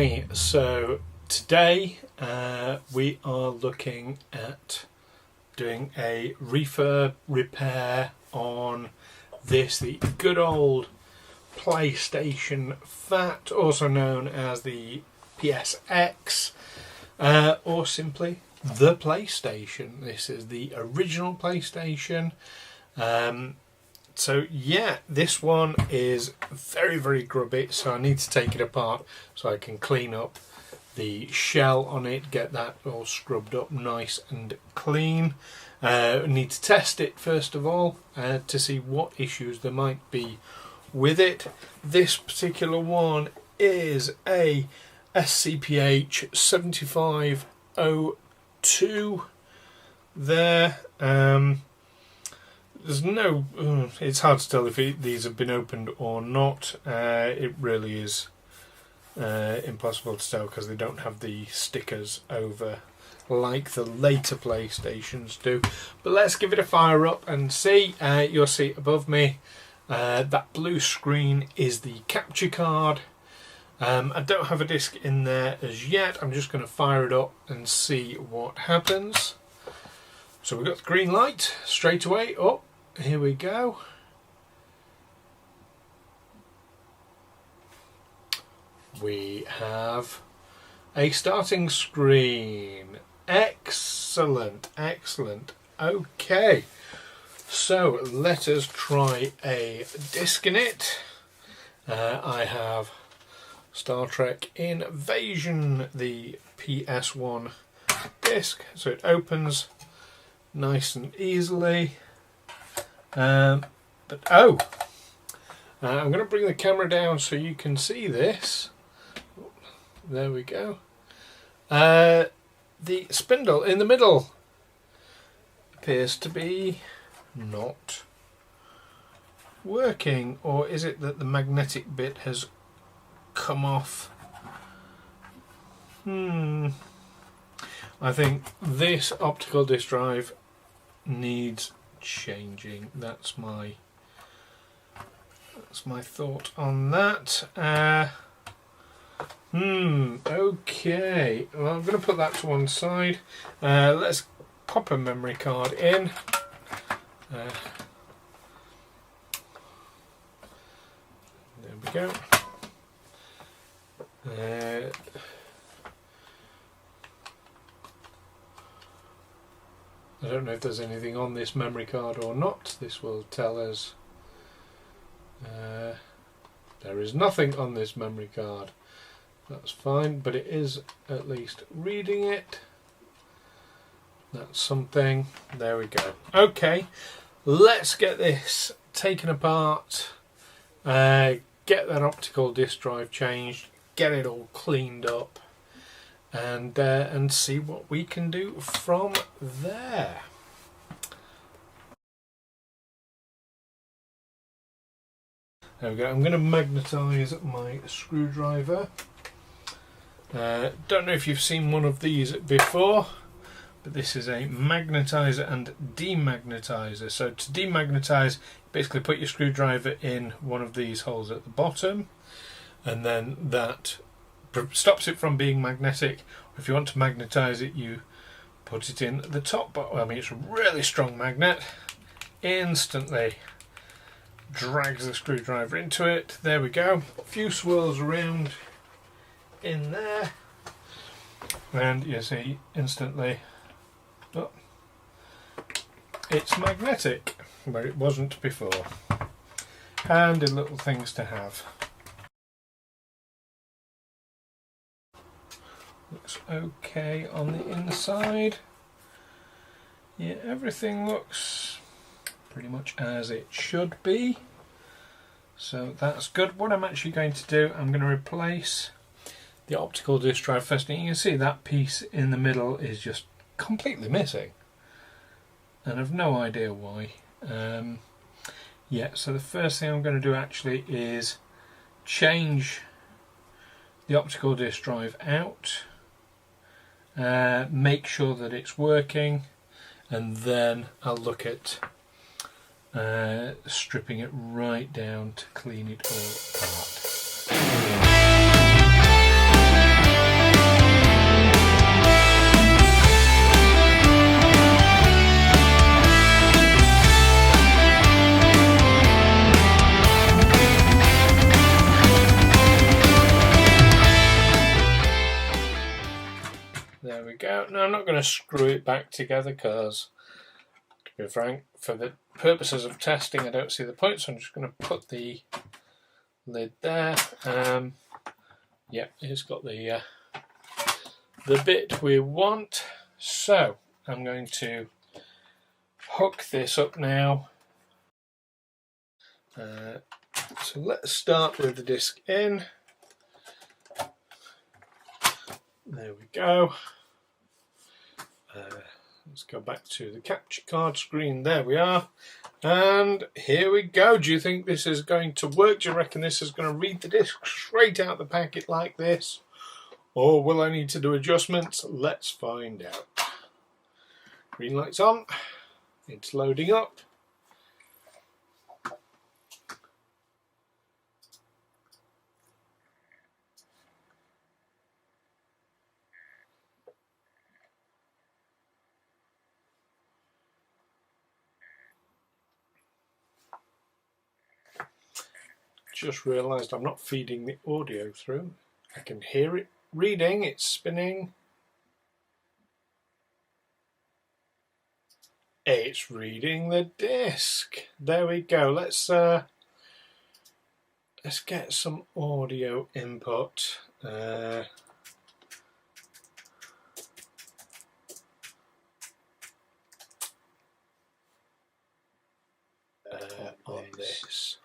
Hi, so today we are looking at doing a refurb repair on this, the good old PlayStation Fat, also known as the PSX, or simply the PlayStation. This is the original PlayStation. So yeah, this one is very grubby, so I need to take it apart so I can clean up the shell on it, get that all scrubbed up nice and clean. I need to test it first of all to see what issues there might be with it. This particular one is a SCPH 7502 there. There's no, it's hard to tell if these have been opened or not. It really is impossible to tell because they don't have the stickers over like the later PlayStations do. But let's give it a fire up and see. You'll see above me, that blue screen is the capture card. I don't have a disc in there as yet. I'm just going to fire it up and see what happens. So we've got the green light straight away up. Here we go. We have a starting screen. Excellent. Okay, so let us try a disc in it. I have Star Trek Invasion, the PS1 disc, so it opens nice and easily. I'm going to bring the camera down so you can see this. There we go. The spindle in the middle appears to be not working, or is it that the magnetic bit has come off? I think this optical disc drive needs changing. That's my thought on that. Okay, well, I'm going to put that to one side. Let's pop a memory card in. There we go. I don't know if there's anything on this memory card or not. This will tell us. There is nothing on this memory card. That's fine, but it is at least reading it. That's something. There we go. Okay, let's get this taken apart. Get that optical disc drive changed. Get it all cleaned up. And see what we can do from there. There we go. I'm going to magnetise my screwdriver. Don't know if you've seen one of these before, but this is a magnetizer and demagnetizer. So to demagnetize, basically put your screwdriver in one of these holes at the bottom, and then that stops it from being magnetic. If you want to magnetize it, you put it in the top. But I mean, it's a really strong magnet. Instantly drags the screwdriver into it. There we go. A few swirls around in there, and you see instantly, oh, it's magnetic where it wasn't before. Handy little things to have. Looks okay on the inside. Yeah, everything looks pretty much as it should be. So that's good. What I'm actually going to do, I'm going to replace the optical disc drive first. And you can see that piece in the middle is just completely missing. And I've no idea why. Yeah, so the first thing I'm going to do actually is change the optical disc drive out. Make sure that it's working, and then I'll look at stripping it right down to clean it all apart. not going to screw it back together because, to be frank, for the purposes of testing I don't see the point, so I'm just going to put the lid there. Yeah, it's got the bit we want, so I'm going to hook this up now. So let's start with the disc in. There we go. Let's go back to the capture card screen. There we are. And here we go. Do you think this is going to work? Do you reckon this is going to read the disc straight out the packet like this? Or will I need to do adjustments? Let's find out. Green light's on. It's loading up. Just realised I'm not feeding the audio through. I can hear it reading, it's spinning. It's reading the disc. There we go. Let's get some audio input. On this.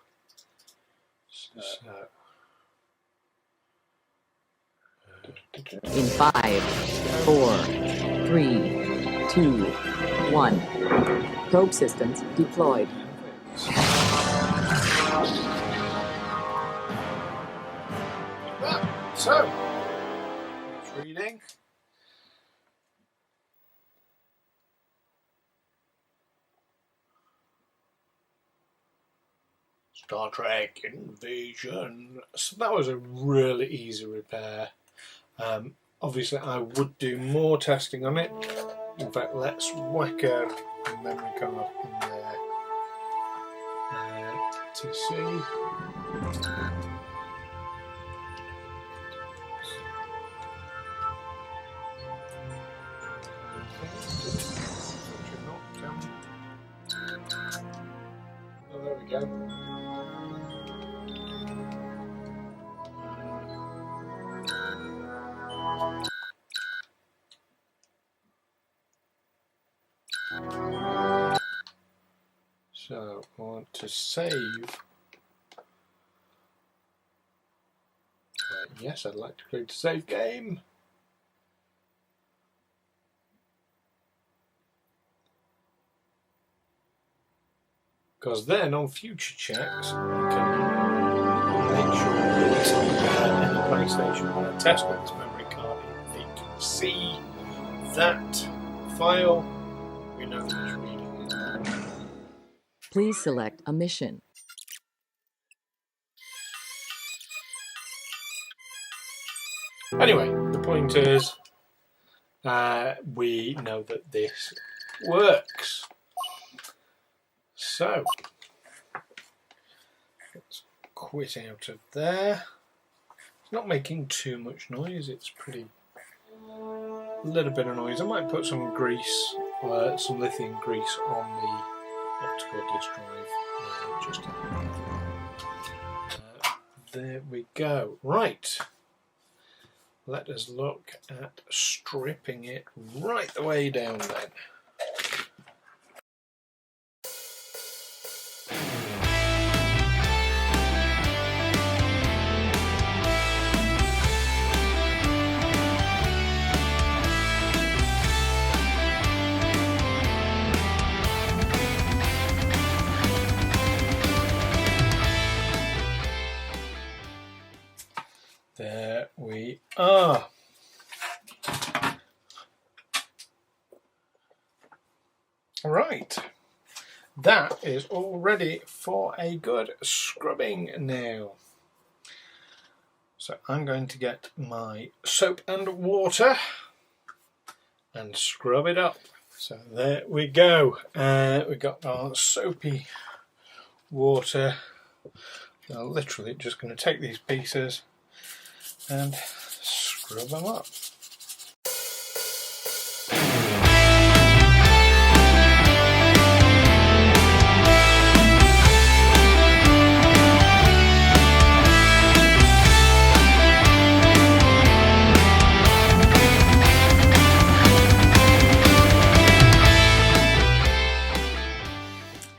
In 5, 4, 3, 2, 1. Probe systems deployed. So, it's reading. Star Trek Invasion. So that was a really easy repair. Obviously I would do more testing on it. In fact, let's whack a memory card in there to see. Oh, there we go. So I want to save. Yes, I'd like to create a save game. Because then on future checks, you can make sure that in the PlayStation when I test with this memory card, if you can see that file, we know that it's reading it. Please select a mission. Anyway, the point is, we know that this works. So, let's quit out of there. It's not making too much noise, it's pretty, a little bit of noise. I might put some grease, some lithium grease on the optical disk drive, just there we go. Right, let us look at stripping it right the way down then. There we are. Right, that is all ready for a good scrubbing now. So I'm going to get my soap and water and scrub it up. So there we go. We've got our soapy water. So literally just going to take these pieces and scrub them up.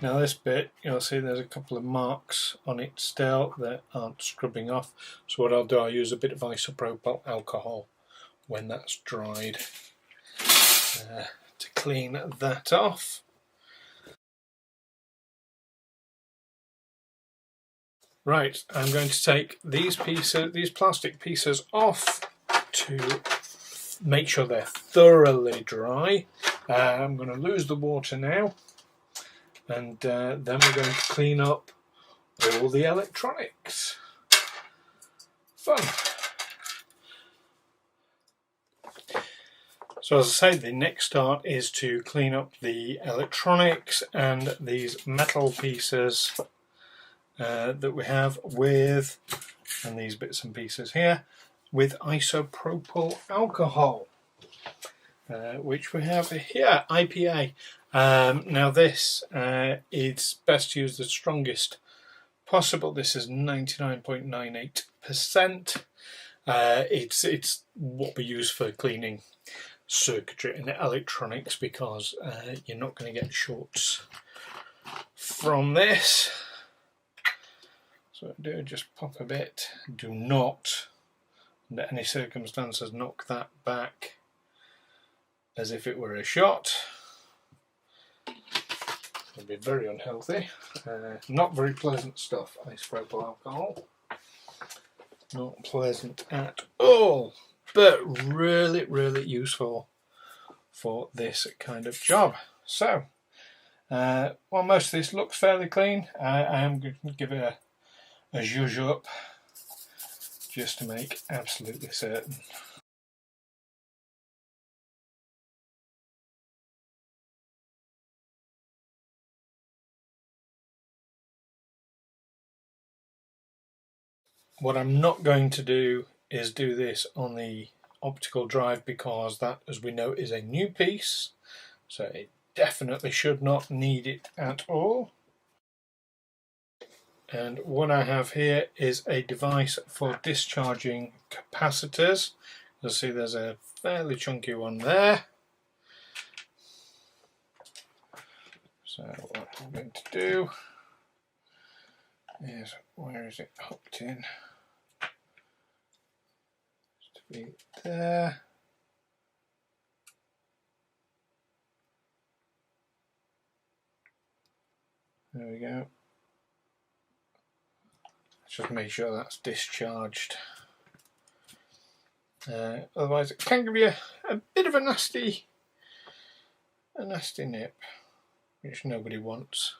Now this bit, you'll see there's a couple of marks on it still that aren't scrubbing off. So what I'll do, I'll use a bit of isopropyl alcohol when that's dried to clean that off. Right, I'm going to take these plastic pieces off to make sure they're thoroughly dry. I'm going to lose the water now, and then we're going to clean up all the electronics. Fun. So as I say, the next start is to clean up the electronics and these metal pieces that we have with, and these bits and pieces here, with isopropyl alcohol, which we have here, IPA. Now this, it's best to use the strongest possible. This is 99.98%. It's what we use for cleaning circuitry and electronics, because you're not going to get shorts from this. So do just pop a bit. Do not, under any circumstances, knock that back as if it were a shot. It would be very unhealthy. Not very pleasant stuff, isopropyl alcohol. Not pleasant at all, but really, really useful for this kind of job. So, while most of this looks fairly clean, I am going to give it a zhuzh up just to make absolutely certain. What I'm not going to do is do this on the optical drive, because that, as we know, is a new piece, so it definitely should not need it at all. And what I have here is a device for discharging capacitors. You'll see there's a fairly chunky one there. So what I'm going to do is, where is it hooked in? To be there. There we go. Just make sure that's discharged. Otherwise it can give you a bit of a nasty nip, which nobody wants.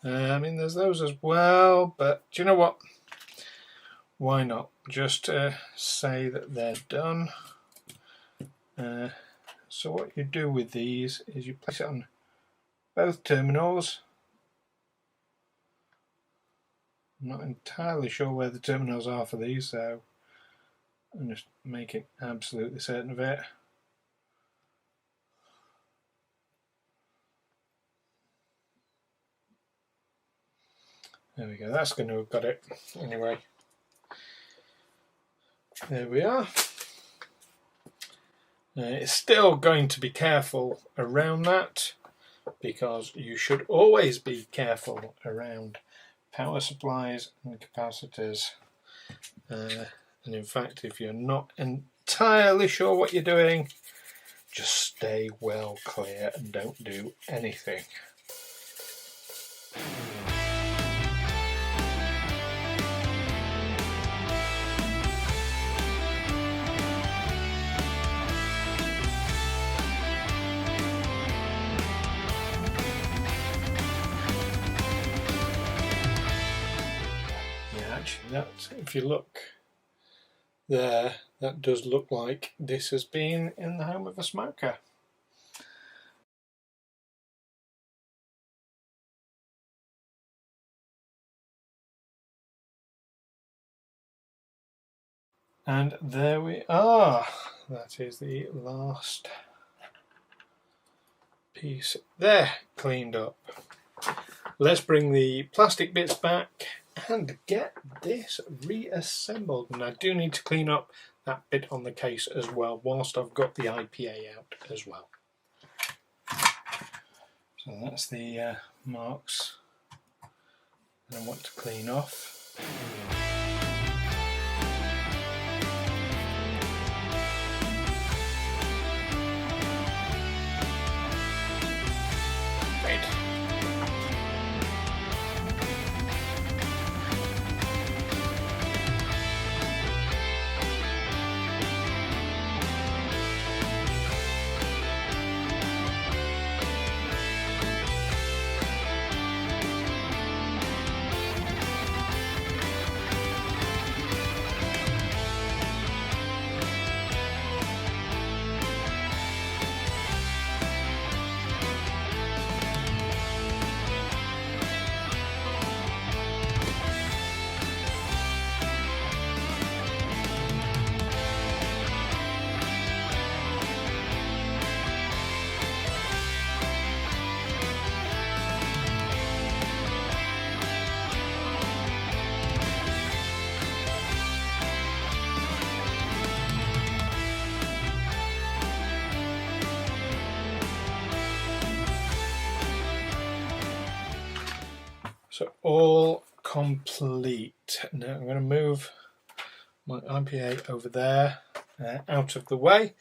I mean, there's those as well, but do you know what? Why not? Just say that they're done. So what you do with these is you place it on both terminals. I'm not entirely sure where the terminals are for these, so I'm just making absolutely certain of it. There we go, that's going to have got it. Anyway, there we are. It's still going to be careful around that, because you should always be careful around power supplies and capacitors, and in fact, if you're not entirely sure what you're doing, just stay well clear and don't do anything. That, if you look there, that does look like this has been in the home of a smoker. And there we are. That is the last piece there, cleaned up. Let's bring the plastic bits back and get this reassembled. And I do need to clean up that bit on the case as well, whilst I've got the IPA out as well. So that's the marks that I want to clean off. Right. So all complete. Now I'm going to move my IPA over there, out of the way,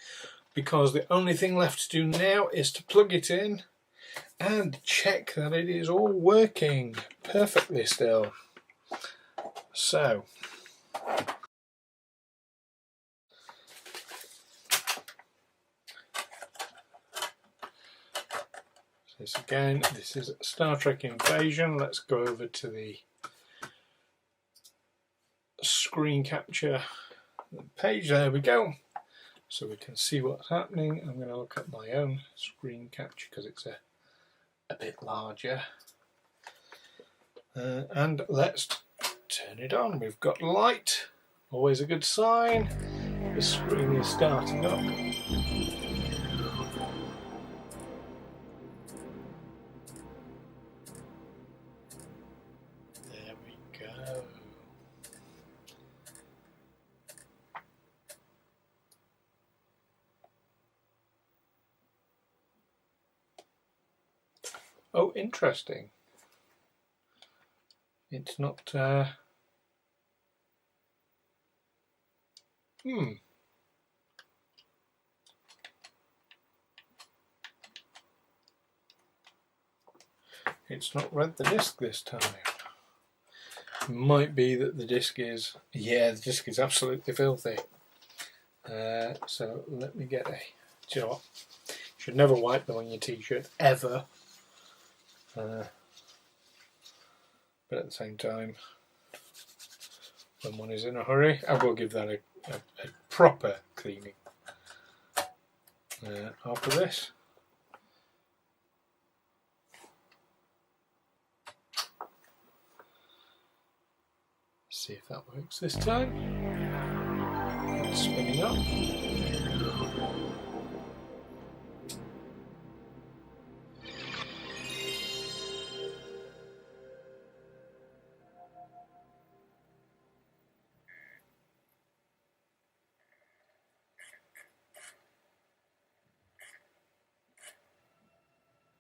because the only thing left to do now is to plug it in and check that it is all working perfectly still. So this again, this is Star Trek Invasion. Let's go over to the screen capture page. There we go. So we can see what's happening. I'm going to look at my own screen capture because it's a bit larger. And let's turn it on. We've got light, always a good sign. The screen is starting up. There we go. Oh, interesting. It's not... It's not read the disc this time. It might be that the disc is... Yeah, the disc is absolutely filthy. So let me get a... Do you know what? You should never wipe them on your t-shirt, ever. But at the same time, when one is in a hurry, I will give that a proper cleaning after this. See if that works this time. It's spinning up.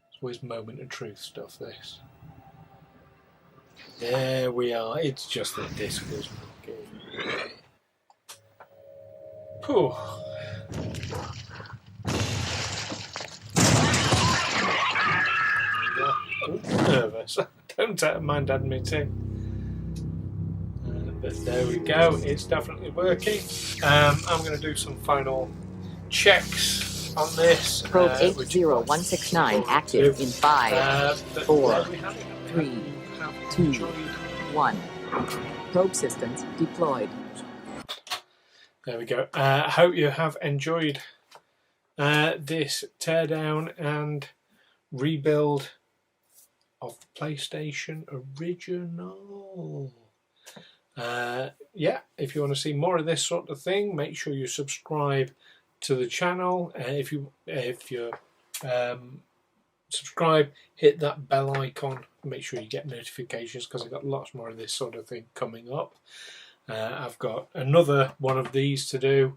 It's always moment of truth stuff, this. There we are. It's just the disc was okay. Phew. I'm nervous. Don't mind admitting. But there we go. It's definitely working. I'm going to do some final checks on this. Probe 80169 active in 5, 4, 3, 2, 1. Probe systems deployed. There we go. I hope you have enjoyed this teardown and rebuild of PlayStation Original. Yeah, if you want to see more of this sort of thing, make sure you subscribe to the channel. If you subscribe, hit that bell icon. Make sure you get notifications because I've got lots more of this sort of thing coming up. I've got another one of these to do.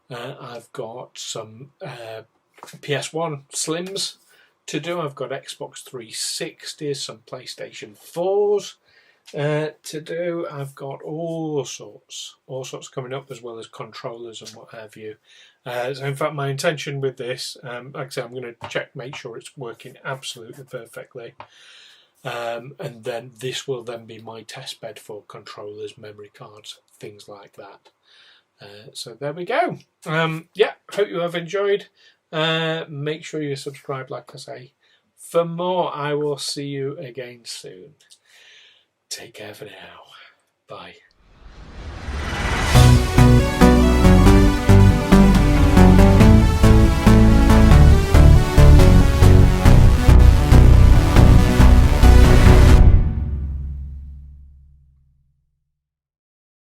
I've got some PS1 Slims to do. I've got Xbox 360s, some PlayStation 4s to do. I've got all sorts coming up, as well as controllers and what have you. So in fact, my intention with this, like I say, I'm going to check, make sure it's working absolutely perfectly. And then this will then be my test bed for controllers, memory cards, things like that. So there we go. Yeah, hope you have enjoyed. Make sure you subscribe, like I say, for more. I will see you again soon. Take care for now. Bye.